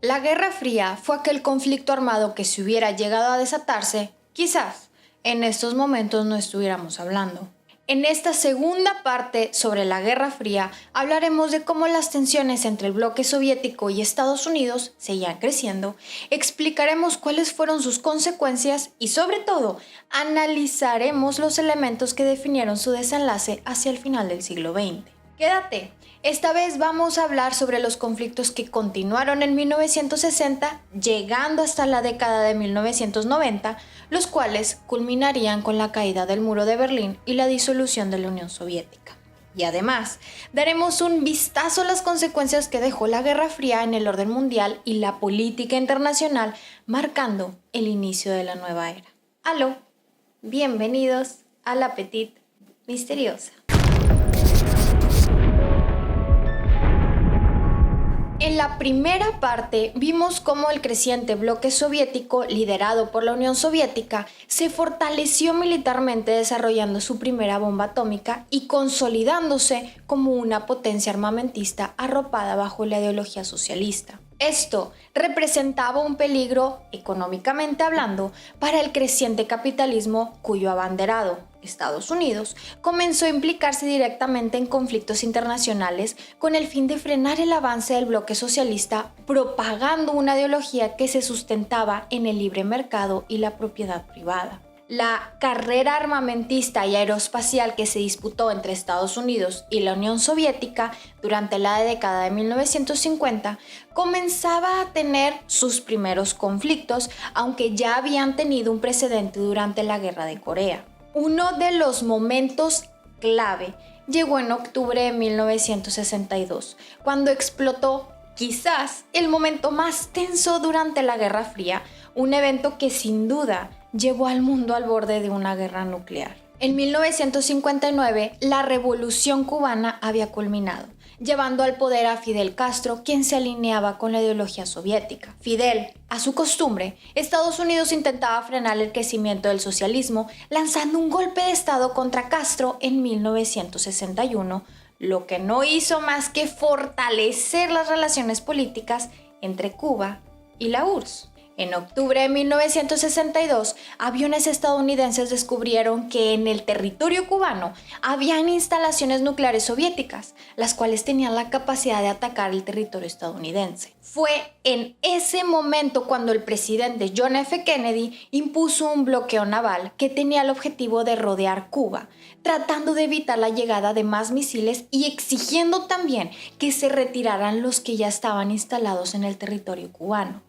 La Guerra Fría fue aquel conflicto armado que si hubiera llegado a desatarse, quizás en estos momentos no estuviéramos hablando. En esta segunda parte sobre la Guerra Fría hablaremos de cómo las tensiones entre el bloque soviético y Estados Unidos seguían creciendo, explicaremos cuáles fueron sus consecuencias y sobre todo analizaremos los elementos que definieron su desenlace hacia el final del siglo XX. Quédate, esta vez vamos a hablar sobre los conflictos que continuaron en 1960, llegando hasta la década de 1990, los cuales culminarían con la caída del muro de Berlín y la disolución de la Unión Soviética. Y además, daremos un vistazo a las consecuencias que dejó la Guerra Fría en el orden mundial y la política internacional, marcando el inicio de la nueva era. ¡Aló! Bienvenidos a La Petite Misteriosa. En la primera parte vimos cómo el creciente bloque soviético, liderado por la Unión Soviética, se fortaleció militarmente desarrollando su primera bomba atómica y consolidándose como una potencia armamentista arropada bajo la ideología socialista. Esto representaba un peligro, económicamente hablando, para el creciente capitalismo cuyo abanderado, Estados Unidos, comenzó a implicarse directamente en conflictos internacionales con el fin de frenar el avance del bloque socialista, propagando una ideología que se sustentaba en el libre mercado y la propiedad privada. La carrera armamentista y aeroespacial que se disputó entre Estados Unidos y la Unión Soviética durante la década de 1950 comenzaba a tener sus primeros conflictos, aunque ya habían tenido un precedente durante la Guerra de Corea. Uno de los momentos clave llegó en octubre de 1962, cuando explotó quizás el momento más tenso durante la Guerra Fría, un evento que sin duda llevó al mundo al borde de una guerra nuclear. En 1959, la Revolución Cubana había culminado, llevando al poder a Fidel Castro, quien se alineaba con la ideología soviética. Fidel, a su costumbre, Estados Unidos intentaba frenar el crecimiento del socialismo, lanzando un golpe de Estado contra Castro en 1961, lo que no hizo más que fortalecer las relaciones políticas entre Cuba y la URSS. En octubre de 1962, aviones estadounidenses descubrieron que en el territorio cubano habían instalaciones nucleares soviéticas, las cuales tenían la capacidad de atacar el territorio estadounidense. Fue en ese momento cuando el presidente John F. Kennedy impuso un bloqueo naval que tenía el objetivo de rodear Cuba, tratando de evitar la llegada de más misiles y exigiendo también que se retiraran los que ya estaban instalados en el territorio cubano.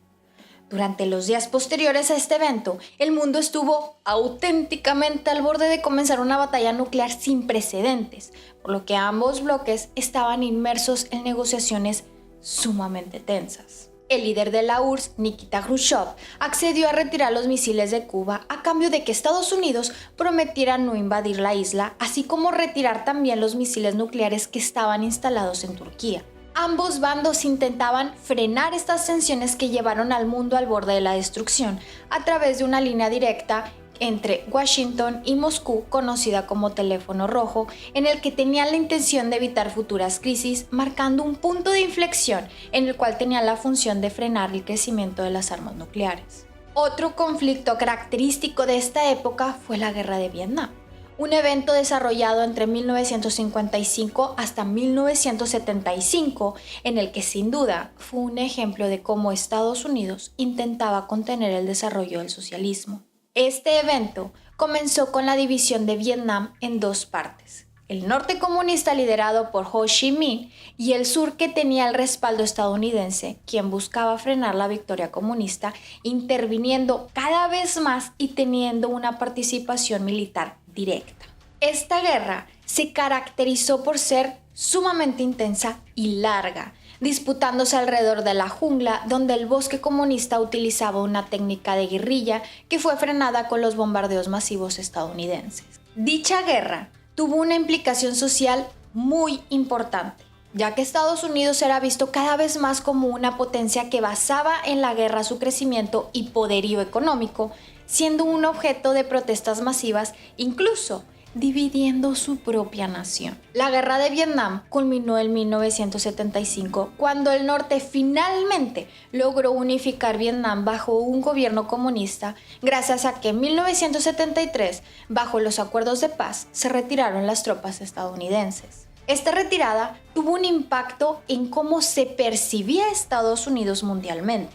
Durante los días posteriores a este evento, el mundo estuvo auténticamente al borde de comenzar una batalla nuclear sin precedentes, por lo que ambos bloques estaban inmersos en negociaciones sumamente tensas. El líder de la URSS, Nikita Khrushchev, accedió a retirar los misiles de Cuba a cambio de que Estados Unidos prometiera no invadir la isla, así como retirar también los misiles nucleares que estaban instalados en Turquía. Ambos bandos intentaban frenar estas tensiones que llevaron al mundo al borde de la destrucción a través de una línea directa entre Washington y Moscú, conocida como teléfono rojo, en el que tenían la intención de evitar futuras crisis, marcando un punto de inflexión en el cual tenían la función de frenar el crecimiento de las armas nucleares. Otro conflicto característico de esta época fue la Guerra de Vietnam, un evento desarrollado entre 1955 hasta 1975, en el que sin duda fue un ejemplo de cómo Estados Unidos intentaba contener el desarrollo del socialismo. Este evento comenzó con la división de Vietnam en dos partes: el norte comunista liderado por Ho Chi Minh y el sur que tenía el respaldo estadounidense, quien buscaba frenar la victoria comunista, interviniendo cada vez más y teniendo una participación militar directa. Esta guerra se caracterizó por ser sumamente intensa y larga, disputándose alrededor de la jungla, donde el bosque comunista utilizaba una técnica de guerrilla que fue frenada con los bombardeos masivos estadounidenses. Dicha guerra tuvo una implicación social muy importante, ya que Estados Unidos era visto cada vez más como una potencia que basaba en la guerra su crecimiento y poderío económico, siendo un objeto de protestas masivas, incluso dividiendo su propia nación. La guerra de Vietnam culminó en 1975, cuando el norte finalmente logró unificar Vietnam bajo un gobierno comunista, gracias a que en 1973, bajo los acuerdos de paz, se retiraron las tropas estadounidenses. Esta retirada tuvo un impacto en cómo se percibía Estados Unidos mundialmente,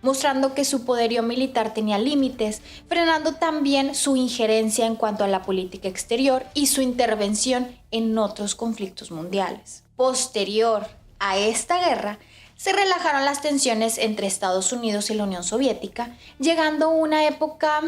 mostrando que su poderío militar tenía límites, frenando también su injerencia en cuanto a la política exterior y su intervención en otros conflictos mundiales. Posterior a esta guerra, se relajaron las tensiones entre Estados Unidos y la Unión Soviética, llegando a una época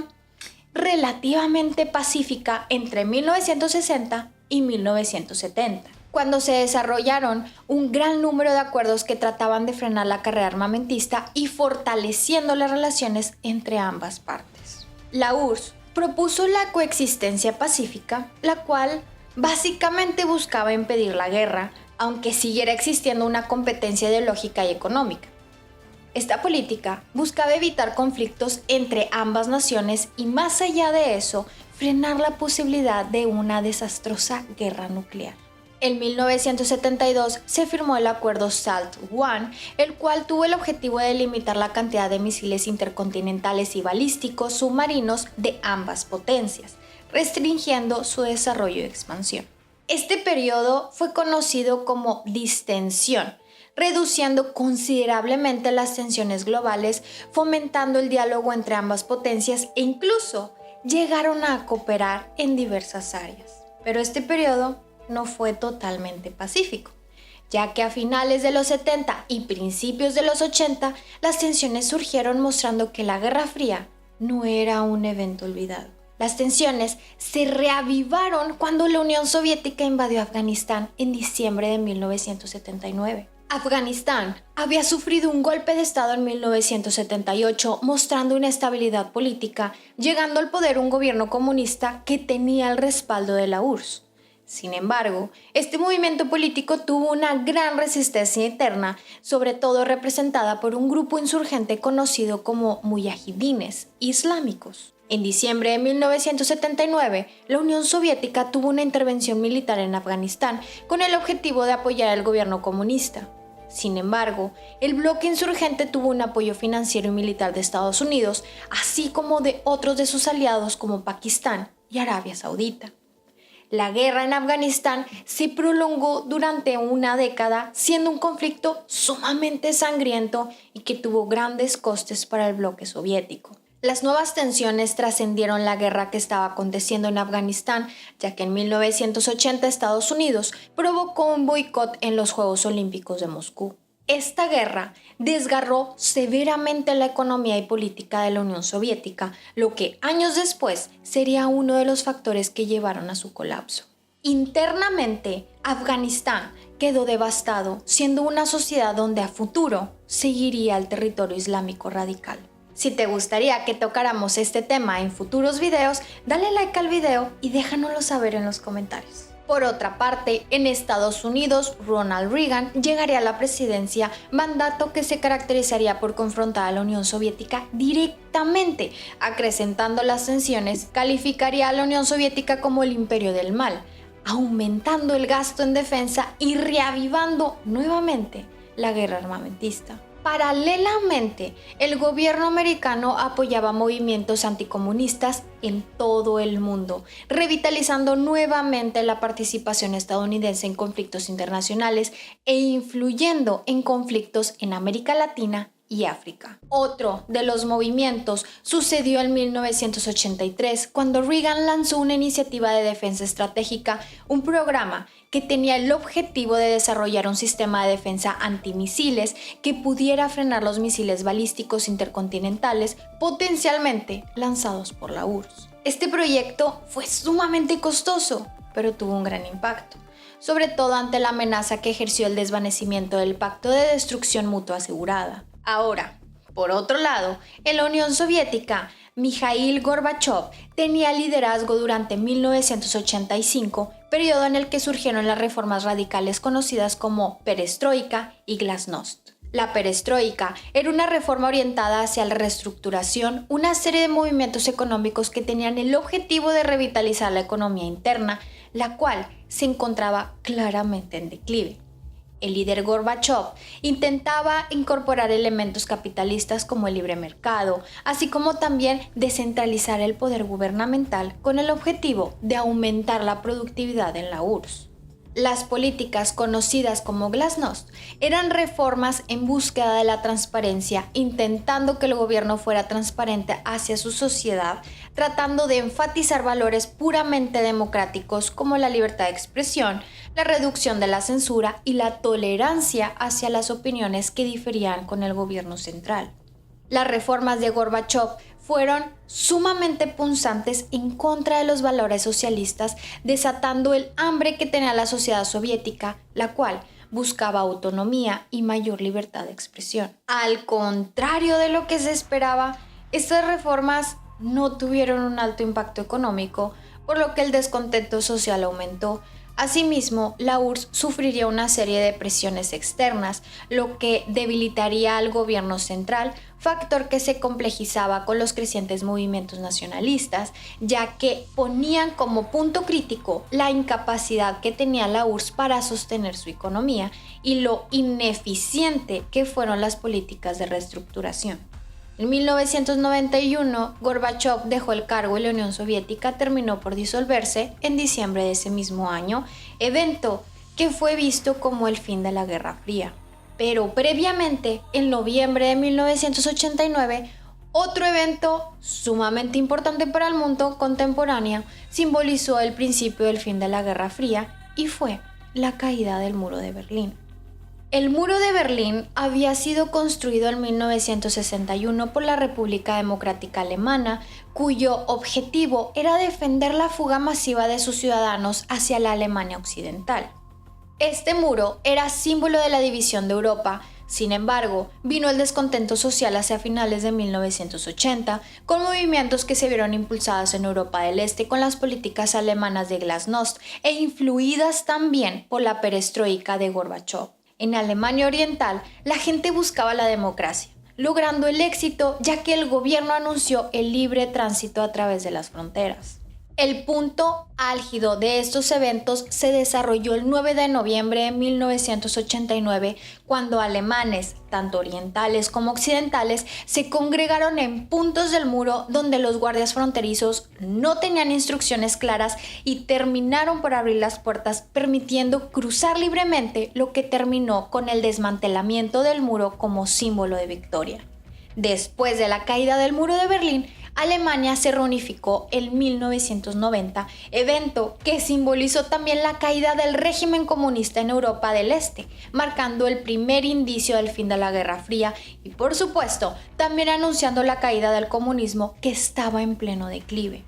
relativamente pacífica entre 1960 y 1970. Cuando se desarrollaron un gran número de acuerdos que trataban de frenar la carrera armamentista y fortaleciendo las relaciones entre ambas partes. La URSS propuso la coexistencia pacífica, la cual básicamente buscaba impedir la guerra, aunque siguiera existiendo una competencia ideológica y económica. Esta política buscaba evitar conflictos entre ambas naciones y, más allá de eso, frenar la posibilidad de una desastrosa guerra nuclear. En 1972 se firmó el acuerdo SALT-1, el cual tuvo el objetivo de limitar la cantidad de misiles intercontinentales y balísticos submarinos de ambas potencias, restringiendo su desarrollo y expansión. Este periodo fue conocido como distensión, reduciendo considerablemente las tensiones globales, fomentando el diálogo entre ambas potencias e incluso llegaron a cooperar en diversas áreas. Pero este periodo no fue totalmente pacífico, ya que a finales de los 70 y principios de los 80 las tensiones surgieron, mostrando que la Guerra Fría no era un evento olvidado. Las tensiones se reavivaron cuando la Unión Soviética invadió Afganistán en diciembre de 1979. Afganistán había sufrido un golpe de estado en 1978, mostrando inestabilidad política, llegando al poder un gobierno comunista que tenía el respaldo de la URSS. Sin embargo, este movimiento político tuvo una gran resistencia interna, sobre todo representada por un grupo insurgente conocido como muyahidines islámicos. En diciembre de 1979, la Unión Soviética tuvo una intervención militar en Afganistán con el objetivo de apoyar al gobierno comunista. Sin embargo, el bloque insurgente tuvo un apoyo financiero y militar de Estados Unidos, así como de otros de sus aliados como Pakistán y Arabia Saudita. La guerra en Afganistán se prolongó durante una década, siendo un conflicto sumamente sangriento y que tuvo grandes costes para el bloque soviético. Las nuevas tensiones trascendieron la guerra que estaba aconteciendo en Afganistán, ya que en 1980 Estados Unidos provocó un boicot en los Juegos Olímpicos de Moscú. Esta guerra desgarró severamente la economía y política de la Unión Soviética, lo que años después sería uno de los factores que llevaron a su colapso. Internamente, Afganistán quedó devastado, siendo una sociedad donde a futuro seguiría el territorio islámico radical. Si te gustaría que tocáramos este tema en futuros videos, dale like al video y déjanoslo saber en los comentarios. Por otra parte, en Estados Unidos, Ronald Reagan llegaría a la presidencia, mandato que se caracterizaría por confrontar a la Unión Soviética directamente, acrecentando las tensiones. Calificaría a la Unión Soviética como el imperio del mal, aumentando el gasto en defensa y reavivando nuevamente la guerra armamentista. Paralelamente, el gobierno americano apoyaba movimientos anticomunistas en todo el mundo, revitalizando nuevamente la participación estadounidense en conflictos internacionales e influyendo en conflictos en América Latina y África. Otro de los movimientos sucedió en 1983, cuando Reagan lanzó una iniciativa de defensa estratégica, un programa que tenía el objetivo de desarrollar un sistema de defensa antimisiles que pudiera frenar los misiles balísticos intercontinentales potencialmente lanzados por la URSS. Este proyecto fue sumamente costoso, pero tuvo un gran impacto, sobre todo ante la amenaza que ejerció el desvanecimiento del Pacto de Destrucción Mutua Asegurada. Ahora, por otro lado, en la Unión Soviética, Mikhail Gorbachev tenía liderazgo durante 1985, periodo en el que surgieron las reformas radicales conocidas como perestroika y glasnost. La perestroika era una reforma orientada hacia la reestructuración, una serie de movimientos económicos que tenían el objetivo de revitalizar la economía interna, la cual se encontraba claramente en declive. El líder Gorbachov intentaba incorporar elementos capitalistas como el libre mercado, así como también descentralizar el poder gubernamental con el objetivo de aumentar la productividad en la URSS. Las políticas conocidas como glasnost eran reformas en búsqueda de la transparencia, intentando que el gobierno fuera transparente hacia su sociedad, tratando de enfatizar valores puramente democráticos como la libertad de expresión, la reducción de la censura y la tolerancia hacia las opiniones que diferían con el gobierno central. Las reformas de Gorbachov fueron sumamente punzantes en contra de los valores socialistas, desatando el hambre que tenía la sociedad soviética, la cual buscaba autonomía y mayor libertad de expresión. Al contrario de lo que se esperaba, estas reformas no tuvieron un alto impacto económico, por lo que el descontento social aumentó. Asimismo, la URSS sufriría una serie de presiones externas, lo que debilitaría al gobierno central, factor que se complejizaba con los crecientes movimientos nacionalistas, ya que ponían como punto crítico la incapacidad que tenía la URSS para sostener su economía y lo ineficiente que fueron las políticas de reestructuración. En 1991, Gorbachov dejó el cargo y la Unión Soviética terminó por disolverse en diciembre de ese mismo año, evento que fue visto como el fin de la Guerra Fría. Pero previamente, en noviembre de 1989, otro evento sumamente importante para el mundo contemporáneo simbolizó el principio del fin de la Guerra Fría y fue la caída del Muro de Berlín. El Muro de Berlín había sido construido en 1961 por la República Democrática Alemana, cuyo objetivo era defender la fuga masiva de sus ciudadanos hacia la Alemania occidental. Este muro era símbolo de la división de Europa. Sin embargo, vino el descontento social hacia finales de 1980, con movimientos que se vieron impulsados en Europa del Este con las políticas alemanas de glasnost e influidas también por la perestroika de Gorbachov. En Alemania Oriental, la gente buscaba la democracia, logrando el éxito ya que el gobierno anunció el libre tránsito a través de las fronteras. El punto álgido de estos eventos se desarrolló el 9 de noviembre de 1989, cuando alemanes, tanto orientales como occidentales, se congregaron en puntos del muro donde los guardias fronterizos no tenían instrucciones claras y terminaron por abrir las puertas, permitiendo cruzar libremente, lo que terminó con el desmantelamiento del muro como símbolo de victoria. Después de la caída del muro de Berlín, Alemania se reunificó en 1990, evento que simbolizó también la caída del régimen comunista en Europa del Este, marcando el primer indicio del fin de la Guerra Fría y, por supuesto, también anunciando la caída del comunismo que estaba en pleno declive.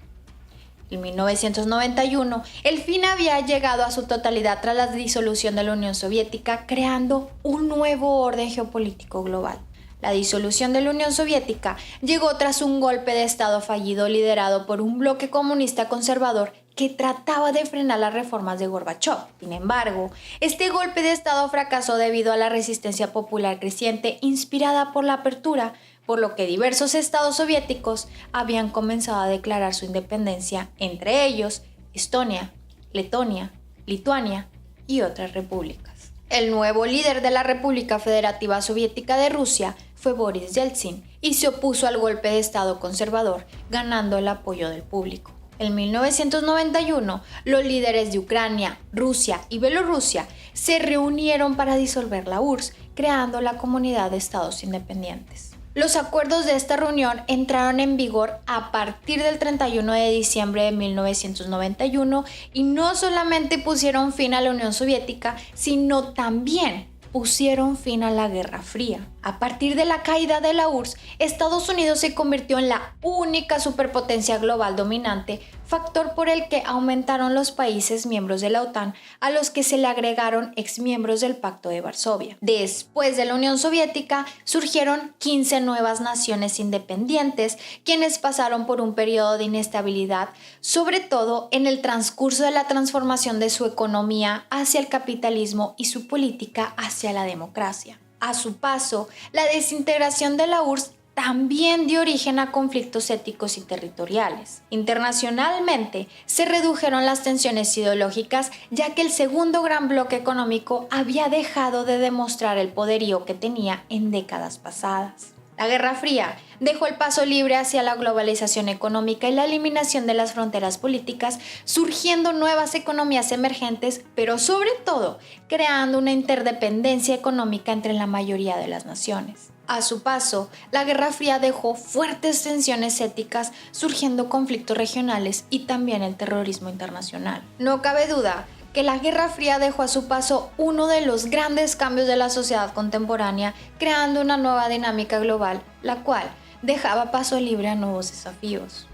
En 1991, el fin había llegado a su totalidad tras la disolución de la Unión Soviética, creando un nuevo orden geopolítico global. La disolución de la Unión Soviética llegó tras un golpe de Estado fallido liderado por un bloque comunista conservador que trataba de frenar las reformas de Gorbachov. Sin embargo, este golpe de Estado fracasó debido a la resistencia popular creciente inspirada por la apertura, por lo que diversos estados soviéticos habían comenzado a declarar su independencia, entre ellos Estonia, Letonia, Lituania y otras repúblicas. El nuevo líder de la República Federativa Soviética de Rusia fue Boris Yeltsin y se opuso al golpe de Estado conservador, ganando el apoyo del público. En 1991, los líderes de Ucrania, Rusia y Bielorrusia se reunieron para disolver la URSS, creando la Comunidad de Estados Independientes. Los acuerdos de esta reunión entraron en vigor a partir del 31 de diciembre de 1991 y no solamente pusieron fin a la Unión Soviética, sino también pusieron fin a la Guerra Fría. A partir de la caída de la URSS, Estados Unidos se convirtió en la única superpotencia global dominante, factor por el que aumentaron los países miembros de la OTAN, a los que se le agregaron exmiembros del Pacto de Varsovia. Después de la Unión Soviética, surgieron 15 nuevas naciones independientes, quienes pasaron por un periodo de inestabilidad, sobre todo en el transcurso de la transformación de su economía hacia el capitalismo y su política hacia la democracia. A su paso, la desintegración de la URSS también dio origen a conflictos éticos y territoriales. Internacionalmente, se redujeron las tensiones ideológicas ya que el segundo gran bloque económico había dejado de demostrar el poderío que tenía en décadas pasadas. La Guerra Fría dejó el paso libre hacia la globalización económica y la eliminación de las fronteras políticas, surgiendo nuevas economías emergentes, pero sobre todo creando una interdependencia económica entre la mayoría de las naciones. A su paso, la Guerra Fría dejó fuertes tensiones éticas, surgiendo conflictos regionales y también el terrorismo internacional. No cabe duda que la Guerra Fría dejó a su paso uno de los grandes cambios de la sociedad contemporánea, creando una nueva dinámica global, la cual dejaba paso libre a nuevos desafíos.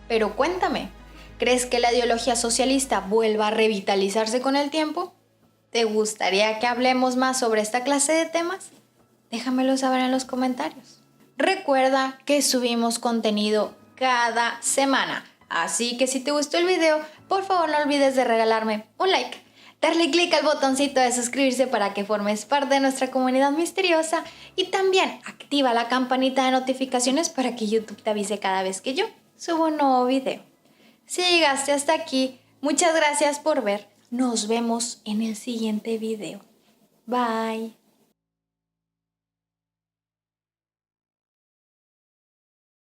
Pero cuéntame, ¿crees que la ideología socialista vuelva a revitalizarse con el tiempo? ¿Te gustaría que hablemos más sobre esta clase de temas? Déjamelo saber en los comentarios. Recuerda que subimos contenido cada semana, así que si te gustó el video, por favor no olvides de regalarme un like, darle clic al botoncito de suscribirse para que formes parte de nuestra comunidad misteriosa y también activa la campanita de notificaciones para que YouTube te avise cada vez que yo subo un nuevo video. Si llegaste hasta aquí, muchas gracias por ver. Nos vemos en el siguiente video. Bye.